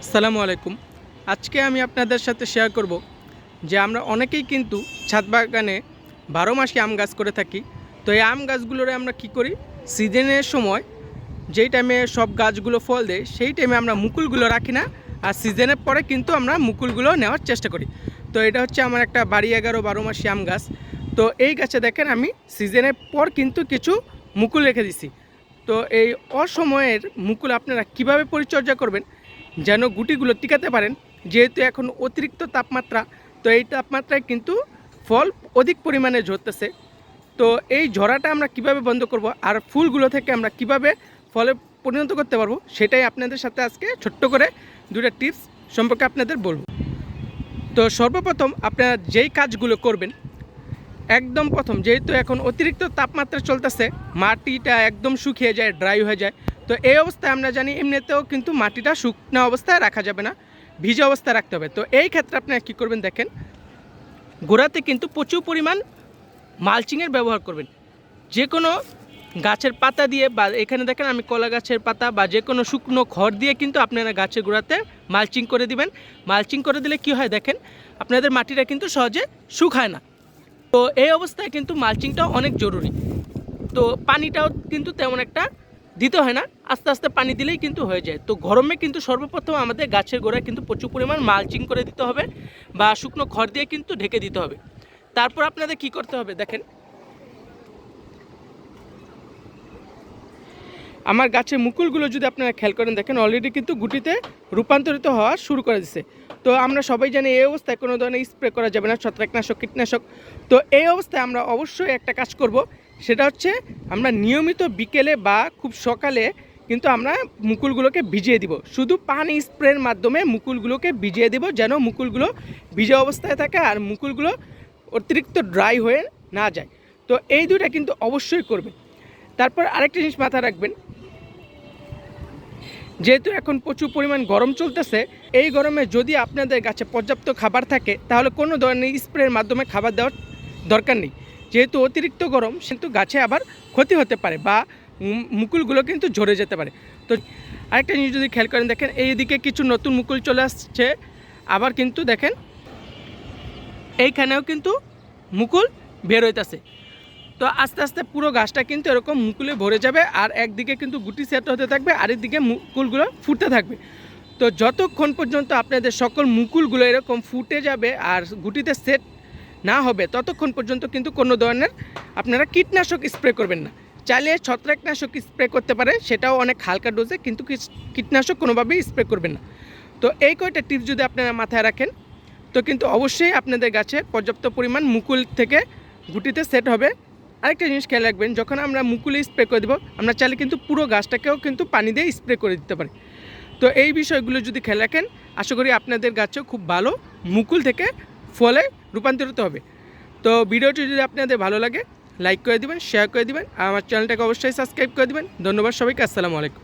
আসসালামু আলাইকুম। আজকে আমি আপনাদের সাথে শেয়ার করব যে আমরা অনেকেই কিন্তু ছাদ বাগানে 12 মাসই আম গাছ করে থাকি। তো এই আম গাছগুলোরে আমরা কি করি, সিজনের সময় যেই টাইমে সব গাছগুলো ফল দেয় সেই টাইমে আমরা মুকুলগুলো রাখি না, আর সিজনের পরে কিন্তু আমরা মুকুলগুলো নেওয়ার চেষ্টা করি। তো এটা হচ্ছে আমার একটা বাড়ি 11-12 মাসি আম গাছ। তো এই গাছে দেখেন আমি সিজনের পর কিন্তু কিছু মুকুল রেখে দিছি। তো এই অসময়ের মুকুল আপনারা কিভাবে পরিচর্যা করবেন যেন গুটিগুলো টিকাতে পারেন, যেহেতু এখন অতিরিক্ত তাপমাত্রা, তো এই তাপমাত্রায় কিন্তু ফল অধিক পরিমাণে ঝরতেছে। তো এই ঝরাটা আমরা কিভাবে বন্ধ করব আর ফুলগুলো থেকে আমরা কিভাবে ফলে পরিণত করতে পারবো, সেটাই আপনাদের সাথে আজকে ছোট্ট করে দুটো টিপস সম্পর্কে আপনাদের বলবো। তো সর্বপ্রথম আপনারা যেই কাজগুলো করবেন, একদম প্রথম যেহেতু এখন অতিরিক্ত তাপমাত্রা চলতেছে, মাটিটা একদম শুকিয়ে যায়, ড্রাই হয়ে যায়। তো এই অবস্থায় আমরা জানি এমনিতেও কিন্তু মাটিটা শুকনো অবস্থায় রাখা যাবে না, ভিজা অবস্থায় রাখতে হবে। তো এই ক্ষেত্রে আপনারা কী করবেন দেখেন, গোড়াতে কিন্তু প্রচুর পরিমাণ মালচিংয়ের ব্যবহার করবেন। যে কোনো গাছের পাতা দিয়ে, বা এখানে দেখেন আমি কলা গাছের পাতা বা যে কোনো শুকনো খড় দিয়ে কিন্তু আপনারা গাছের গোড়াতে মালচিং করে দিবেন। মালচিং করে দিলে কি হয় দেখেন, আপনাদের মাটিটা কিন্তু সহজে শুকায় না। তো এই অবস্থায় কিন্তু মালচিংটাও অনেক জরুরি। তো পানিটাও কিন্তু তেমন একটা দিতে হয় না, আস্তে আস্তে পানি দিলেই কিন্তু হয়ে যায়। তো গরমে কিন্তু সর্বপ্রথম আমাদের গাছের গোড়ায় কিন্তু প্রচুর পরিমাণ মালচিং করে দিতে হবে, বা শুকনো খড় দিয়ে কিন্তু ঢেকে দিতে হবে। তারপর আপনাদের কি করতে হবে দেখেন, আমার গাছের মুকুলগুলো যদি আপনারা খেয়াল করেন দেখেন অলরেডি কিন্তু গুটিতে রূপান্তরিত হওয়া শুরু করে দিছে। তো আমরা সবাই জানি এই অবস্থায় কোনো ধরনের স্প্রে করা যাবে না, ছত্রাকনাশক, কীটনাশক। তো এই অবস্থায় আমরা অবশ্যই একটা কাজ করব, সেটা হচ্ছে আমরা নিয়মিত বিকেলে বা খুব সকালে কিন্তু আমরা মুকুলগুলোকে ভিজিয়ে দিব। শুধু পানি স্প্রের মাধ্যমে মুকুলগুলোকে ভিজিয়ে দেব, যেন মুকুলগুলো ভিজা অবস্থায় থাকে আর মুকুলগুলো অতিরিক্ত ড্রাই হয়ে না যায়। তো এই দুইটা কিন্তু অবশ্যই করবেন। তারপর আরেকটা জিনিস মাথায় রাখবেন, যেহেতু এখন প্রচুর পরিমাণ গরম চলতেছে, এই গরমে যদি আপনাদের গাছে পর্যাপ্ত খাবার থাকে তাহলে কোনো ধরনের স্প্রের মাধ্যমে খাবার দেওয়ার দরকার নেই। যেহেতু অতিরিক্ত গরম, কিন্তু গাছে আবার ক্ষতি হতে পারে বা মুকুলগুলো কিন্তু ঝরে যেতে পারে। তো আরেকটা জিনিস যদি খেয়াল করেন দেখেন, এইদিকে কিছু নতুন মুকুল চলে আসছে, আবার কিন্তু দেখেন এইখানেও কিন্তু মুকুল বের হইতেছে। তো আস্তে আস্তে পুরো গাছটা কিন্তু এরকম মুকুলে ভরে যাবে, আর একদিকে কিন্তু গুটি সেট হতে থাকবে, আরেকদিকে মুকুলগুলো ফুটতে থাকবে। তো যতক্ষণ পর্যন্ত আপনাদের সকল মুকুলগুলো এরকম ফুটে যাবে আর গুটিতে সেট না হবে, ততক্ষণ পর্যন্ত কিন্তু কোনো ধরনের আপনারা কীটনাশক স্প্রে করবেন না। চাইলে ছত্রাকনাশক স্প্রে করতে পারে, সেটাও অনেক হালকা ডোজে, কিন্তু কীটনাশক কোনোভাবেই স্প্রে করবেন না। তো এই কয়টা টিপস যদি আপনারা মাথায় রাখেন, তো কিন্তু অবশ্যই আপনাদের গাছে পর্যাপ্ত পরিমাণ মুকুল থেকে গুটিতে সেট হবে। আরেকটা জিনিস খেয়াল রাখবেন, যখন আমরা মুকুলে স্প্রে করে দেবো, আমরা চাইলে কিন্তু পুরো গাছটাকেও কিন্তু পানি দিয়ে স্প্রে করে দিতে পারি। তো এই বিষয়গুলো যদি খেয়াল রাখেন, আশা করি আপনাদের গাছেও খুব ভালো মুকুল থেকে ফলে রূপান্তরিত হবে। তো ভিডিওটি যদি আপনাদের ভালো লাগে লাইক করে দিবেন, শেয়ার করে দিবেন, আর আমার চ্যানেলটাকে অবশ্যই সাবস্ক্রাইব করে দিবেন। ধন্যবাদ সবাইকে। আসসালামু আলাইকুম।